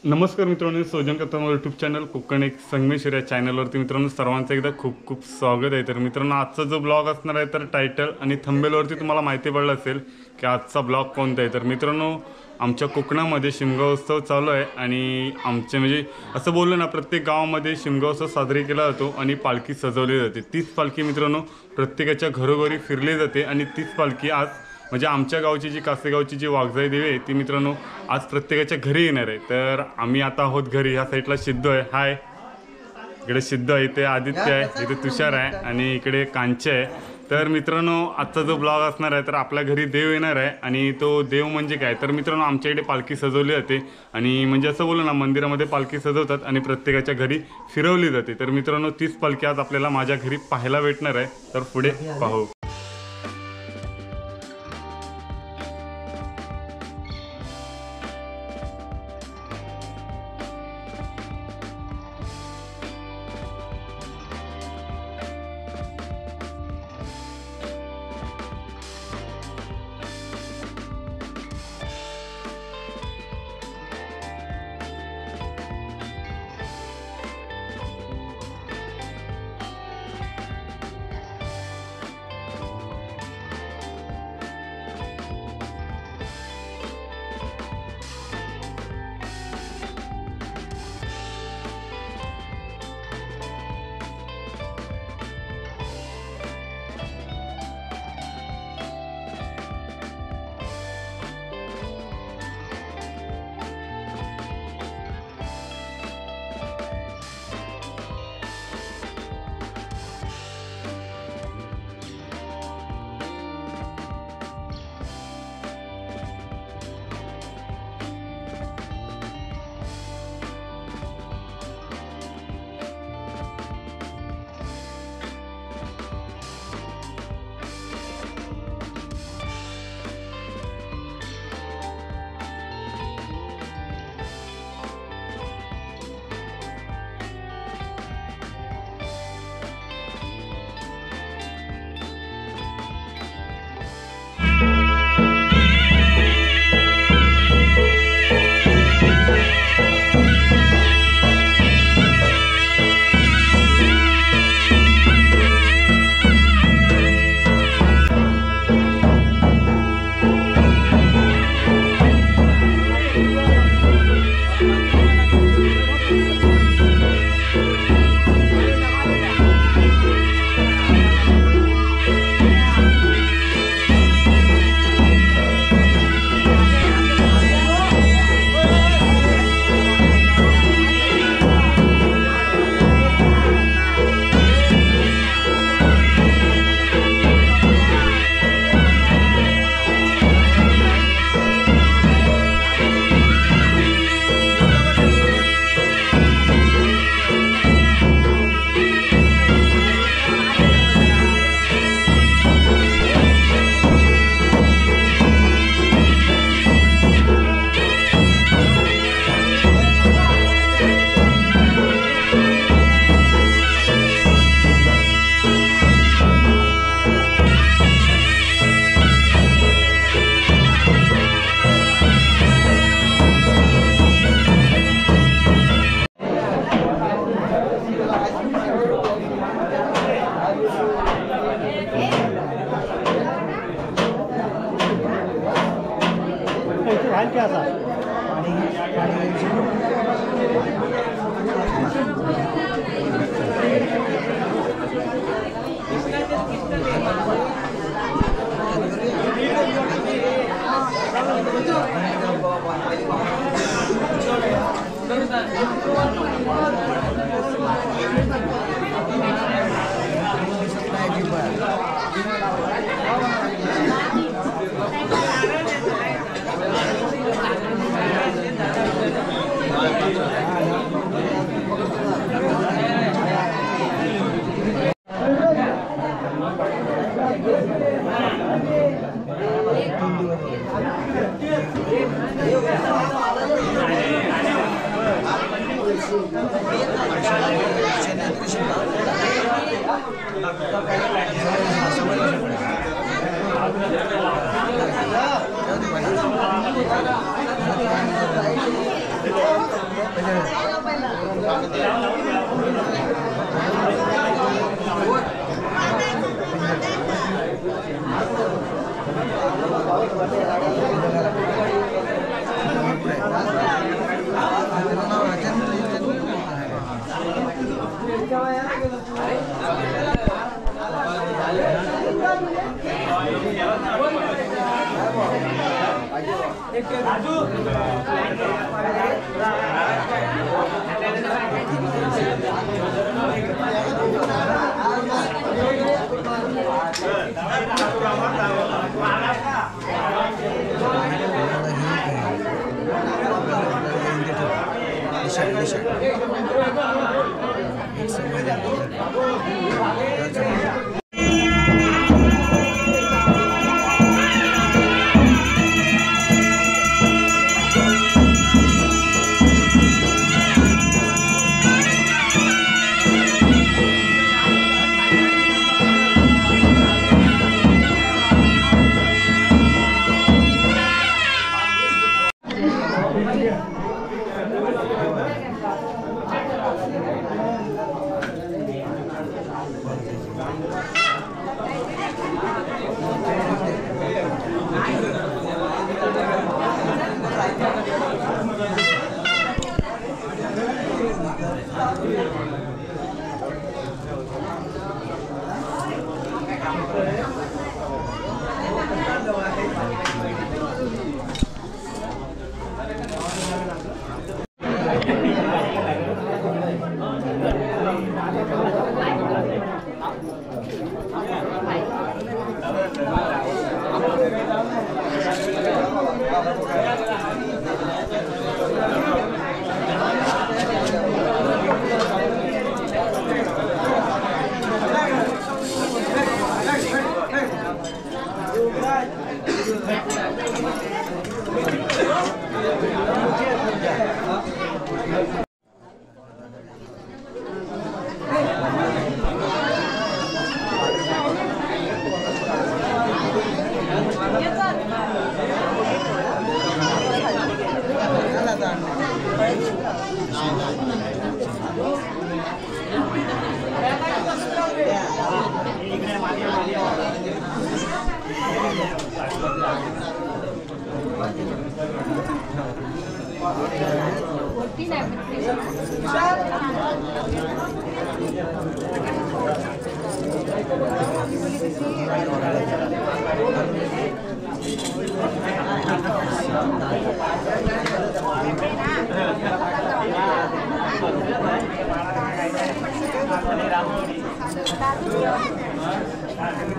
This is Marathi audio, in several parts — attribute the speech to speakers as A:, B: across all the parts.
A: नमस्कार मित्रांनो, सोजन कथा यूट्यूब चॅनल कोकण एक संगमेश्वर या चॅनलवरती मित्रांनो सर्वांचं एकदा खूप खूप स्वागत आहे। तर मित्रांनो आजचा जो ब्लॉग असणार आहे तर टायटल आणि थंबनेलवरती तुम्हाला माहिती पडलं असेल की आजचा ब्लॉग कोणता आहे। तर मित्रांनो आमच्या कोकणामध्ये शिमगा उत्सव चालू आहे आणि आमचे म्हणजे असं बोललो ना, प्रत्येक गावामध्ये शिमगा उत्सव साजरी केला जातो आणि पालखी सजवली जाते। तीच पालखी मित्रांनो प्रत्येकाच्या घरोघरी फिरली जाते आणि तीच पालखी आज म्हणजे आमच्या गावची जी कासेगावची जी वाघजाई देवी आहे ती मित्रांनो आज प्रत्येकाच्या घरी येणार आहे। तर आम्ही आता आहोत घरी। ह्या साईडला सिद्धू आहे, हाय, इकडे सिद्धू आहे, इथे आदित्य आहे, इथे तुषार आहे आणि इकडे कांचे आहे। तर मित्रांनो आजचा जो ब्लॉग असणार आहे तर आपल्या घरी देव येणार आहे आणि तो देव म्हणजे काय तर मित्रांनो आमच्याकडे पालखी सजवली जाते आणि म्हणजे असं बोलू ना, मंदिरामध्ये पालखी सजवतात आणि प्रत्येकाच्या घरी फिरवली जाते। तर मित्रांनो तीच पालखी आज आपल्याला माझ्या घरी पाहायला भेटणार आहे। तर पुढे पाहू।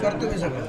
B: करतो मी सगळं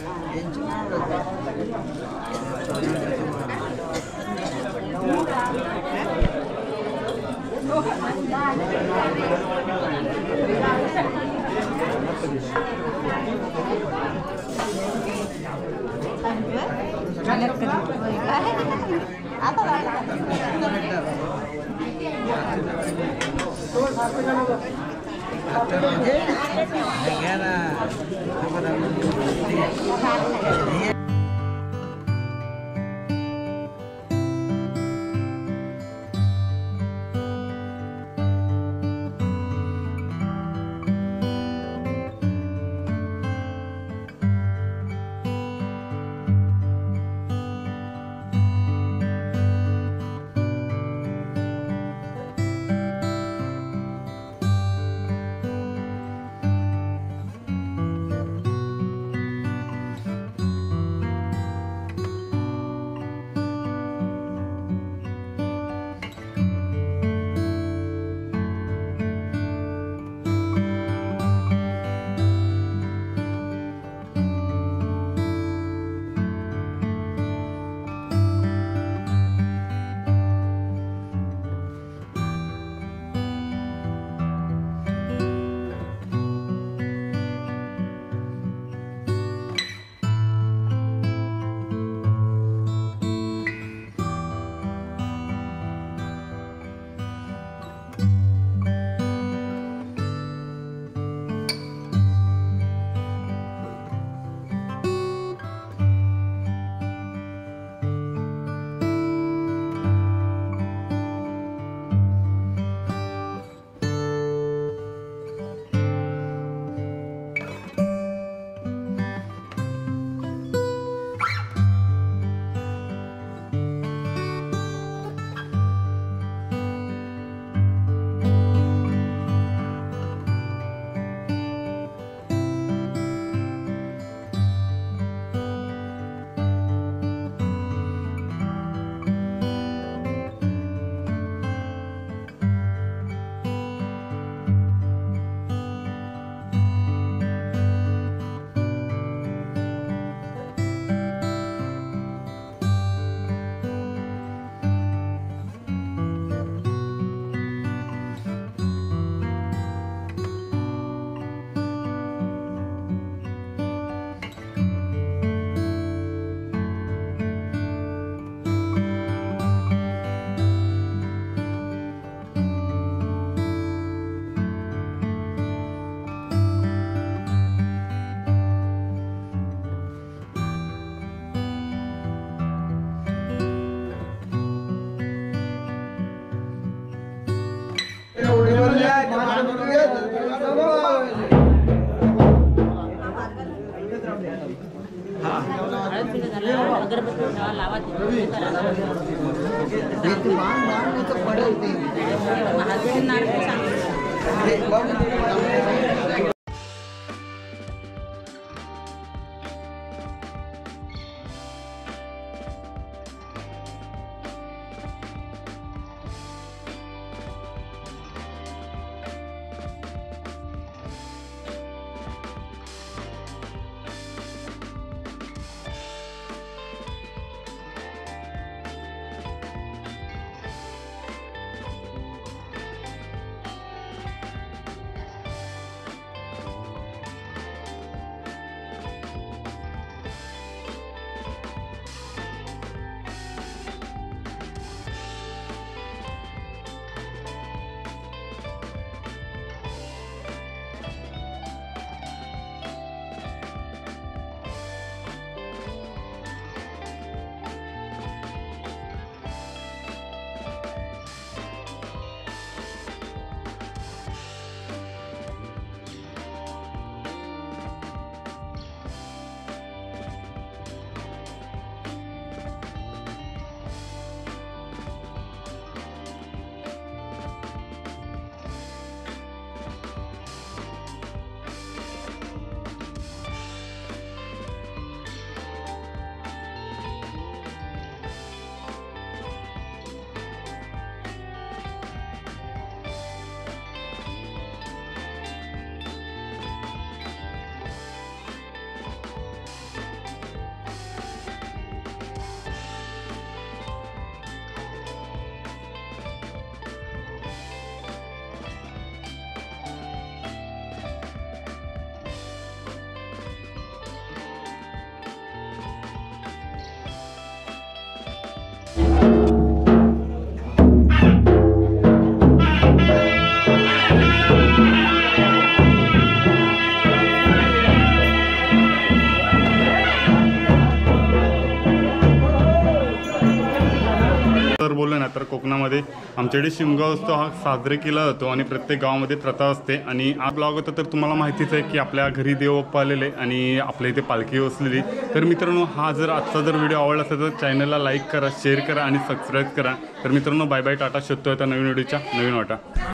A: बोललं ना तर कोकणामध्ये आमच्याकडे शिमगा उत्सव हा साजरे केला जातो आणि प्रत्येक गावामध्ये प्रथा असते. आणि हा ब्लॉग होता तर तुम्हाला माहितीच आहे की आपल्या घरी देवबाप्पा आलेले आणि आपल्या इथे पालखी बसलेली. तर मित्रांनो हा जर आजचा जर व्हिडिओ आवडला असेल तर चॅनलला लाईक करा, शेअर करा आणि सबस्क्राईब करा. तर मित्रांनो बाय बाय, टाटा. शोधतोय आता नवीन व्हिडिओच्या नवीन वाटा.